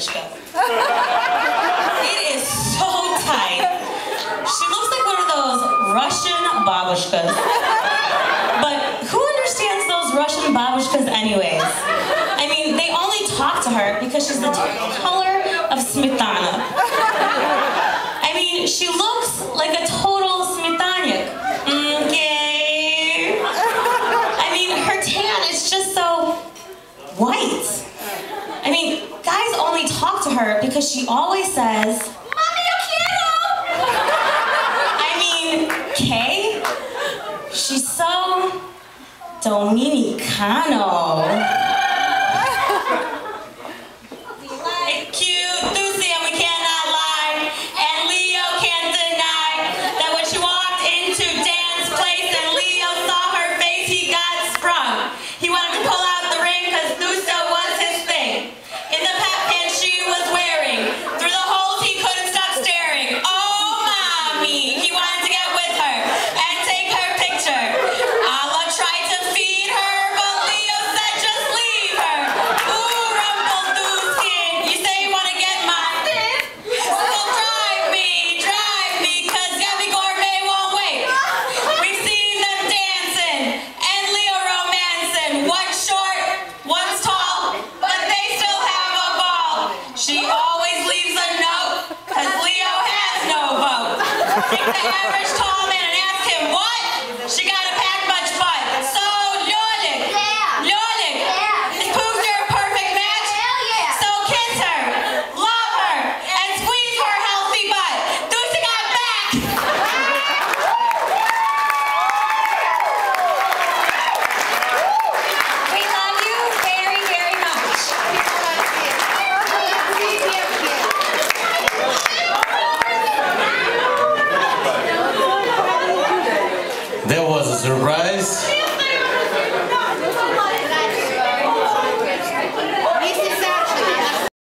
babushka. It is so tight. She looks like one of those Russian babushkas. But who understands those Russian babushkas anyways? I mean, they only talk to her because she's the color of smetana. I mean, she looks like a total smetanyuk. Okay. I mean, her tan is just so white. I mean, guys only talk to her because she always says, "Mami, yo quiero!" I mean, Kay, she's so Dominicano. Cute, Lucy, and we cannot lie. And Leo can't deny that when she walked into Dan's place and Leo saw her face, he got sprung. He wanted to pull out the ring because Thuso was his thing. In the pat pants she was wearing, through the holes he couldn't stop staring. Oh, mommy, he wanted to get with her and take her picture. Allah tried to feed her, but Leo said just leave her. Ooh, Rumpelstiltskin, you say you want to get my tip? Well, drive me, cause Gabby Gourmet won't wait. We've seen them dancing and Leo romancing. One's short, one's tall, but they still have a ball. She always leaves a note, cause Leo has no vote. Take the average tall man and ask him what? She gotta pack much butt. So, Ljolik, is Poogster a perfect match? So kiss her, love her, and squeeze her healthy butt. Thuso got back! We love you very, very much. That was a surprise.